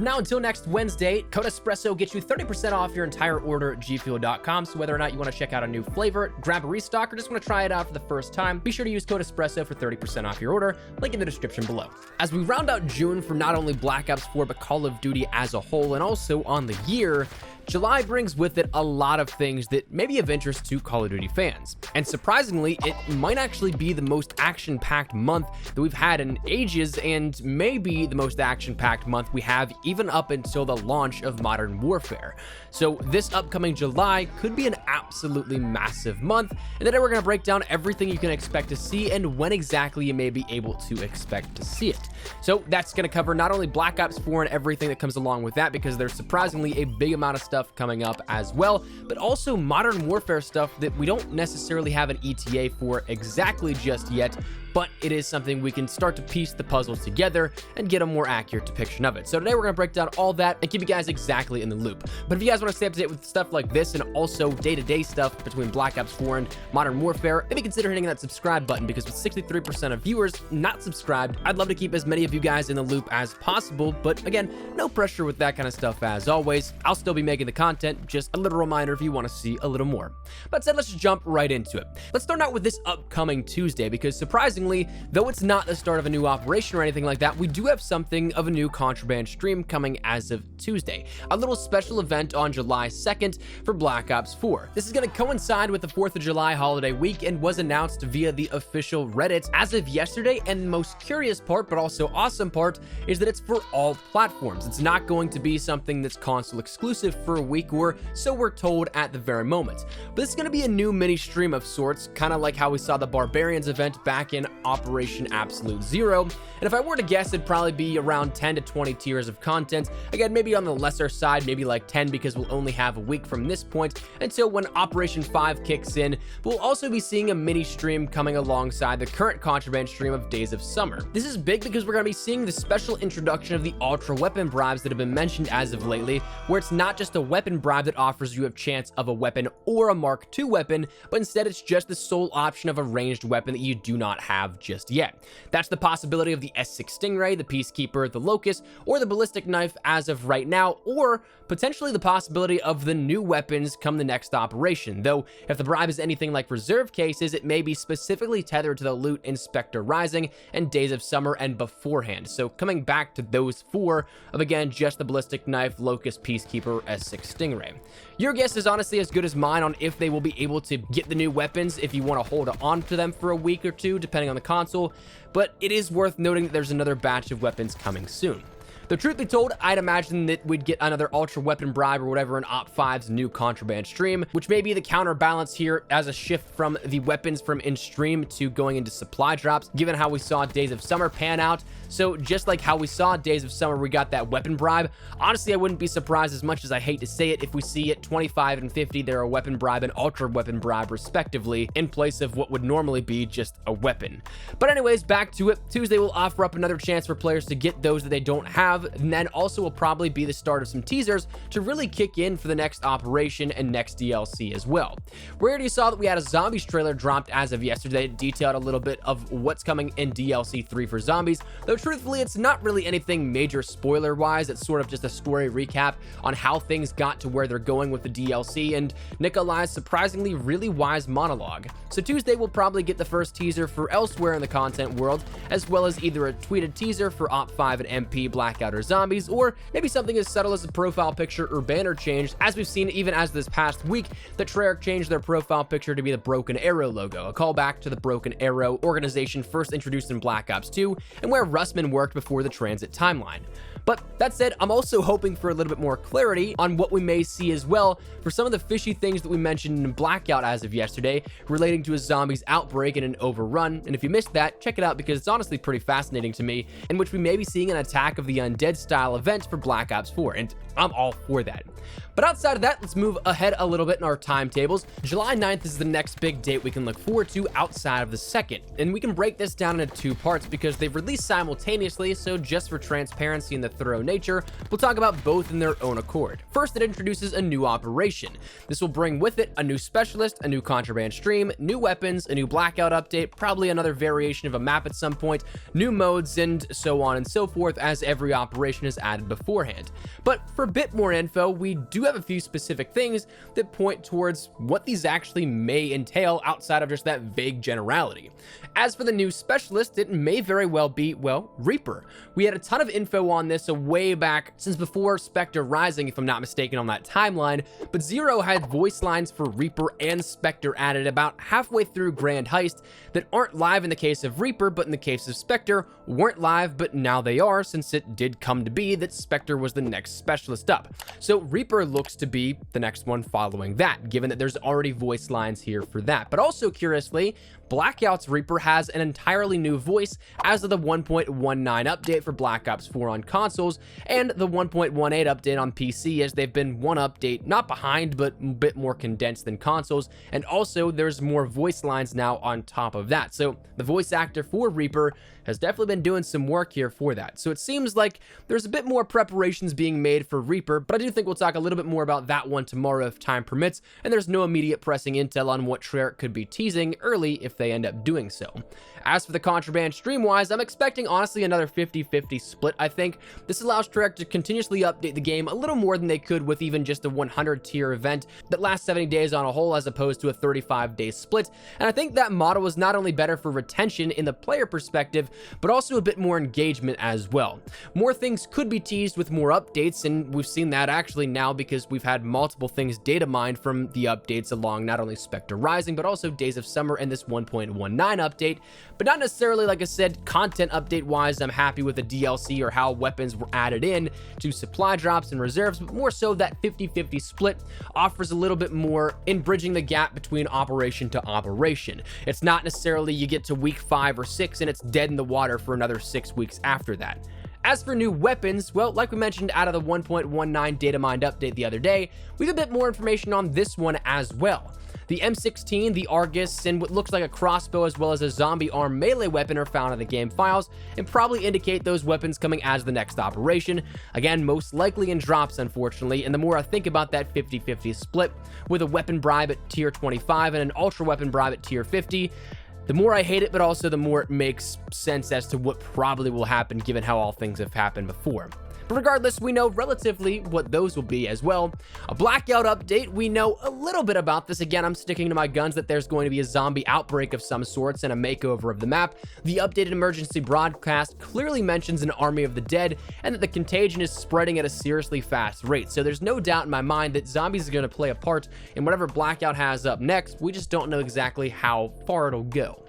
From now until next Wednesday, Code Espresso gets you 30% off your entire order at gfuel.com. So whether or not you want to check out a new flavor, grab a restock, or just want to try it out for the first time, be sure to use Code Espresso for 30% off your order. Link in the description below. As we round out June for not only Black Ops 4, but Call of Duty as a whole, and also on the year, July brings with it a lot of things that may be of interest to Call of Duty fans. And surprisingly, it might actually be the most action-packed month that we've had in ages, and maybe the most action-packed month we have even up until the launch of Modern Warfare. So this upcoming July could be an absolutely massive month, and today we're going to break down everything you can expect to see and when exactly you may be able to expect to see it. So that's going to cover not only Black Ops 4 and everything that comes along with that, because there's surprisingly a big amount of stuff coming up as well, but also Modern Warfare stuff that we don't necessarily have an ETA for exactly just yet, but it is something we can start to piece the puzzles together and get a more accurate depiction of it. So today we're going to break down all that and keep you guys exactly in the loop. But if you guys want to stay up to date with stuff like this and also day-to-day stuff between Black Ops 4 and Modern Warfare, maybe consider hitting that subscribe button, because with 63% of viewers not subscribed, I'd love to keep as many of you guys in the loop as possible. But again, no pressure with that kind of stuff as always. I'll still be making the content, just a little reminder if you want to see a little more. But said, let's just jump right into it. Let's start out with this upcoming Tuesday, because surprisingly, though it's not the start of a new operation or anything like that, we do have something of a new Contraband stream coming as of Tuesday. A little special event on July 2nd for Black Ops 4. This is going to coincide with the 4th of July holiday week and was announced via the official Reddit as of yesterday, and the most curious part, but also awesome part, is that it's for all platforms. It's not going to be something that's console exclusive for a week, or so we're told at the very moment. But this is going to be a new mini stream of sorts, kind of like how we saw the Barbarians event back in Operation Absolute Zero. And if I were to guess, it'd probably be around 10 to 20 tiers of content. Again, maybe on the lesser side, maybe like 10, because we'll only have a week from this point until when Operation 5 kicks in. But we'll also be seeing a mini stream coming alongside the current Contraband stream of Days of Summer. This is big because we're going to be seeing the special introduction of the ultra weapon bribes that have been mentioned as of lately, where it's not just a weapon bribe that offers you a chance of a weapon or a Mark II weapon, but instead it's just the sole option of a ranged weapon that you do not have just yet. That's the possibility of the S6 Stingray, the Peacekeeper, the Locust, or the ballistic knife as of right now, or potentially the possibility of the new weapons come the next operation. Though if the bribe is anything like reserve cases, it may be specifically tethered to the loot in Spectre Rising and Days of Summer and beforehand. So coming back to those four of, again, just the ballistic knife, Locust, Peacekeeper, S6 Stingray. Your guess is honestly as good as mine on if they will be able to get the new weapons if you want to hold on to them for a week or two, depending on the console, but it is worth noting that there's another batch of weapons coming soon. Though truth be told, I'd imagine that we'd get another ultra weapon bribe or whatever in Op5's new Contraband stream, which may be the counterbalance here as a shift from the weapons from in-stream to going into supply drops, given how we saw Days of Summer pan out. So just like how we saw Days of Summer, we got that weapon bribe. Honestly, I wouldn't be surprised, as much as I hate to say it, if we see at 25 and 50, there are weapon bribe and ultra weapon bribe respectively, in place of what would normally be just a weapon. But anyways, back to it. Tuesday will offer up another chance for players to get those that they don't have, and then also will probably be the start of some teasers to really kick in for the next operation and next DLC as well. We already saw that we had a Zombies trailer dropped as of yesterday. It detailed a little bit of what's coming in DLC 3 for Zombies, though truthfully it's not really anything major spoiler wise. It's sort of just a story recap on how things got to where they're going with the DLC and Nikolai's surprisingly really wise monologue. So Tuesday we'll probably get the first teaser for elsewhere in the content world, as well as either a tweeted teaser for Op5 and MP, Blackout, or Zombies, or maybe something as subtle as a profile picture or banner change, as we've seen even as this past week that Treyarch changed their profile picture to be the Broken Arrow logo, a callback to the Broken Arrow organization first introduced in Black Ops 2 and where Russman worked before the Transit timeline. But that said, I'm also hoping for a little bit more clarity on what we may see as well for some of the fishy things that we mentioned in Blackout as of yesterday relating to a zombies outbreak and an overrun. And if you missed that, check it out because it's honestly pretty fascinating to me, in which we may be seeing an Attack of the Undead style event for Black Ops 4, and I'm all for that. But outside of that, let's move ahead a little bit in our timetables. July 9th is the next big date we can look forward to outside of the 2nd, and we can break this down into two parts because they've released simultaneously, so just for transparency in the thorough nature, we'll talk about both in their own accord. First, it introduces a new operation. This will bring with it a new specialist, a new contraband stream, new weapons, a new Blackout update, probably another variation of a map at some point, new modes, and so on and so forth as every operation is added beforehand. But for a bit more info, we do have a few specific things that point towards what these actually may entail outside of just that vague generality. As for the new specialist, it may very well be, well, Reaper. We had a ton of info on this way back since before Spectre Rising, if I'm not mistaken, on that timeline, but Zero had voice lines for Reaper and Spectre added about halfway through Grand Heist that aren't live in the case of Reaper, but in the case of Spectre, weren't live, but now they are, since it did come to be that Spectre was the next specialist up. So Reaper looks to be the next one following that, given that there's already voice lines here for that. But also, curiously, Blackout's Reaper has an entirely new voice as of the 1.19 update for Black Ops 4 on consoles and the 1.18 update on PC, as they've been one update, not behind, but a bit more condensed than consoles, and also there's more voice lines now on top of that. So the voice actor for Reaper has definitely been doing some work here for that. So it seems like there's a bit more preparations being made for Reaper, but I do think we'll talk a little bit more about that one tomorrow if time permits, and there's no immediate pressing intel on what Treyarch could be teasing early if they end up doing so. As for the Contraband stream-wise, I'm expecting honestly another 50-50 split, I think. This allows Treyarch to continuously update the game a little more than they could with even just a 100-tier event that lasts 70 days on a whole as opposed to a 35-day split, and I think that model is not only better for retention in the player perspective, but also a bit more engagement as well. More things could be teased with more updates, and we've seen that actually now because we've had multiple things data mined from the updates along not only Spectre Rising, but also Days of Summer and this 1.19 update. But not necessarily, like I said, content update wise, I'm happy with the DLC or how weapons were added in to supply drops and reserves, but more so that 50-50 split offers a little bit more in bridging the gap between operation to operation. It's not necessarily you get to week 5 or 6 and it's dead in the water for another 6 weeks after that. As for new weapons, well, like we mentioned out of the 1.19 data mined update the other day, we have a bit more information on this one as well. The M16, the Argus, and what looks like a crossbow as well as a zombie arm melee weapon are found in the game files and probably indicate those weapons coming as the next operation. Again, most likely in drops, unfortunately, and the more I think about that 50-50 split with a weapon bribe at tier 25 and an ultra weapon bribe at tier 50, the more I hate it, but also the more it makes sense as to what probably will happen given how all things have happened before. But regardless, we know relatively what those will be as well. A Blackout update, we know a little bit about this. Again, I'm sticking to my guns that there's going to be a zombie outbreak of some sorts and a makeover of the map. The updated emergency broadcast clearly mentions an army of the dead and that the contagion is spreading at a seriously fast rate. So there's no doubt in my mind that zombies are going to play a part in whatever Blackout has up next. We just don't know exactly how far it'll go.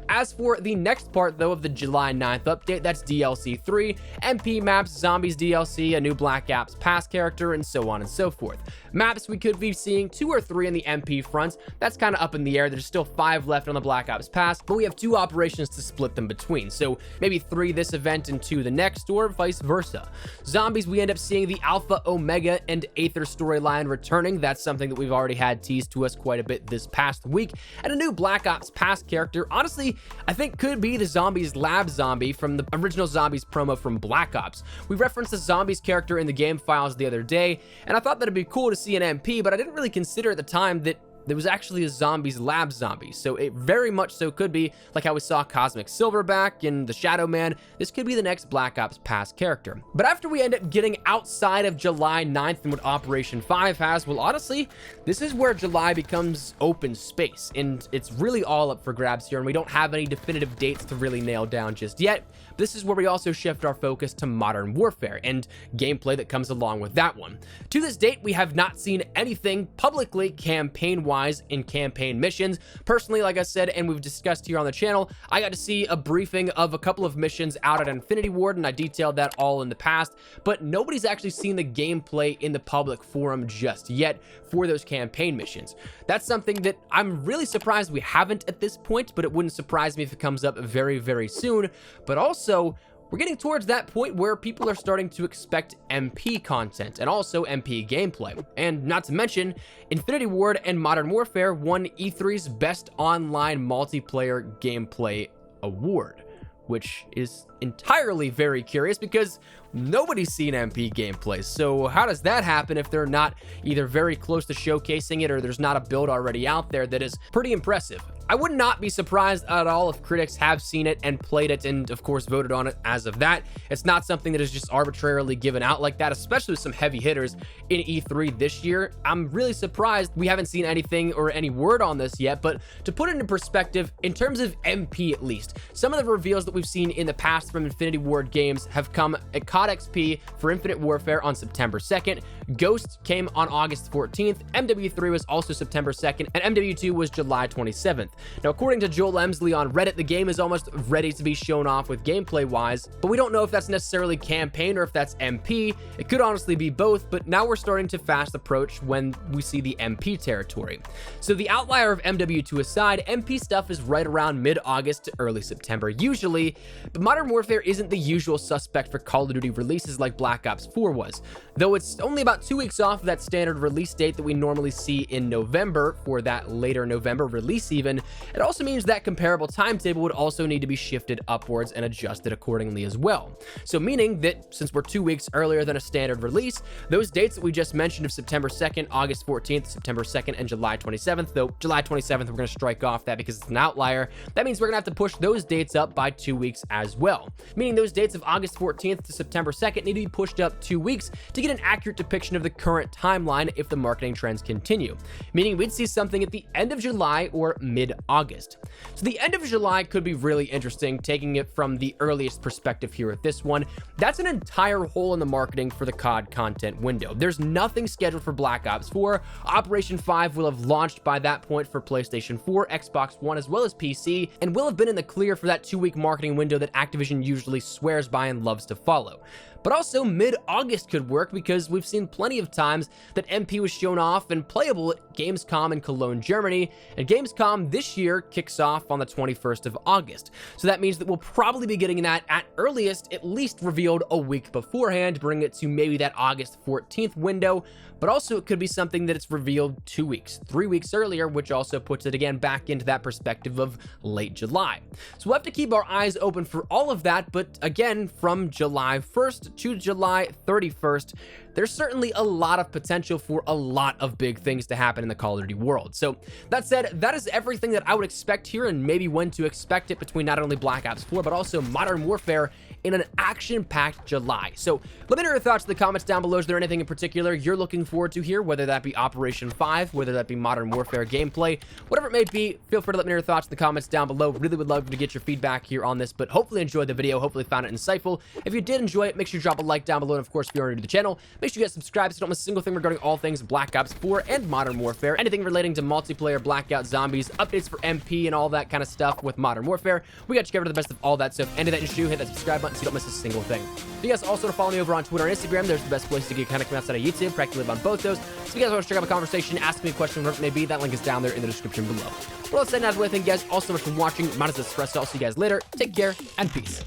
As for the next part, though, of the July 9th update, that's DLC 3, MP maps, zombies DLC, a new Black Ops Pass character, and so on and so forth. Maps, we could be seeing 2 or 3 in the MP fronts. That's kind of up in the air. There's still 5 left on the Black Ops Pass, but we have 2 operations to split them between. So maybe 3 this event and 2 the next, or vice versa. Zombies, we end up seeing the Alpha, Omega, and Aether storyline returning. That's something that we've already had teased to us quite a bit this past week. And a new Black Ops Pass character, honestly, I think could be the Zombies Lab Zombie from the original Zombies promo from Black Ops. We referenced the Zombies character in the game files the other day, and I thought that'd be cool to see an MP, but I didn't really consider at the time that there was actually a Zombies Lab Zombie, so it very much so could be, like how we saw Cosmic Silverback and the Shadow Man, this could be the next Black Ops Pass character. But after we end up getting outside of July 9th and what Operation 5 has, well, honestly, this is where July becomes open space, and it's really all up for grabs here, and we don't have any definitive dates to really nail down just yet. This is where we also shift our focus to Modern Warfare and gameplay that comes along with that one. To this date, we have not seen anything publicly campaign-wise in campaign missions. Personally, like I said, and we've discussed here on the channel, I got to see a briefing of a couple of missions out at Infinity Ward, and I detailed that all in the past, but nobody's actually seen the gameplay in the public forum just yet for those campaign missions. That's something that I'm really surprised we haven't at this point, but it wouldn't surprise me if it comes up very, very soon. But also, we're getting towards that point where people are starting to expect MP content and also MP gameplay. And not to mention, Infinity Ward and Modern Warfare won E3's Best Online Multiplayer Gameplay Award. which is entirely very curious because nobody's seen MP gameplay. So how does that happen if they're not either very close to showcasing it or there's not a build already out there that is pretty impressive? I would not be surprised at all if critics have seen it and played it and, of course, voted on it as of that. It's not something that is just arbitrarily given out like that, especially with some heavy hitters in E3 this year. I'm really surprised we haven't seen anything or any word on this yet, but to put it into perspective, in terms of MP at least, some of the reveals that we've seen in the past from Infinity Ward games have come at COD XP for Infinite Warfare on September 2nd, Ghost came on August 14th, MW3 was also September 2nd, and MW2 was July 27th. Now, according to Joel Emsley on Reddit, the game is almost ready to be shown off with gameplay-wise, but we don't know if that's necessarily campaign or if that's MP. It could honestly be both, but now we're starting to fast approach when we see the MP territory. So the outlier of MW2 aside, MP stuff is right around mid-August to early September usually, but Modern Warfare isn't the usual suspect for Call of Duty releases like Black Ops 4 was. Though it's only about 2 weeks off of that standard release date that we normally see in November for that later November release even, it also means that comparable timetable would also need to be shifted upwards and adjusted accordingly as well. So meaning that since we're 2 weeks earlier than a standard release, those dates that we just mentioned of September 2nd, August 14th, September 2nd, and July 27th, though July 27th, we're going to strike off that because it's an outlier. That means we're going to have to push those dates up by 2 weeks as well. Meaning those dates of August 14th to September 2nd need to be pushed up 2 weeks to get an accurate depiction of the current timeline if the marketing trends continue. Meaning we'd see something at the end of July or mid-August. So the end of July could be really interesting, taking it from the earliest perspective here at this one. That's an entire hole in the marketing for the COD content window. There's nothing scheduled for Black Ops 4. Operation 5 will have launched by that point for PlayStation 4, Xbox One, as well as PC, and will have been in the clear for that 2-week marketing window that Activision usually swears by and loves to follow. But also mid-August could work because we've seen plenty of times that MP was shown off and playable at Gamescom in Cologne, Germany, and Gamescom this year kicks off on the 21st of August. So that means that we'll probably be getting that at earliest, at least revealed a week beforehand, bring it to maybe that August 14th window, but also it could be something that it's revealed 2 weeks, 3 weeks earlier, which also puts it again back into that perspective of late July. So we'll have to keep our eyes open for all of that, but again, from July 1st to July 31st, there's certainly a lot of potential for a lot of big things to happen in the Call of Duty world. So that said, that is everything that I would expect here and maybe when to expect it between not only Black Ops 4, but also Modern Warfare in an action-packed July. So let me know your thoughts in the comments down below. Is there anything in particular you're looking forward to here, whether that be Operation 5, whether that be Modern Warfare gameplay, whatever it may be, feel free to let me know your thoughts in the comments down below. Really would love to get your feedback here on this, but hopefully enjoyed the video, hopefully found it insightful. If you did enjoy it, make sure you drop a like down below, and of course, if you're new to the channel, make sure you guys subscribe so you don't miss a single thing regarding all things Black Ops 4 and Modern Warfare, anything relating to multiplayer, Blackout, zombies, updates for MP, and all that kind of stuff with Modern Warfare. We got you covered to the best of all that, so if any of that interests you, hit that subscribe button so you don't miss a single thing. If you guys also want to follow me over on Twitter and Instagram, there's the best place to get connected outside of YouTube, practically live on both those. So if you guys want to check out a conversation, ask me a question, whatever it may be, that link is down there in the description below. Well, let's end out with thank you guys all so much for watching. My name is Espresso. I'll see you guys later. Take care and peace.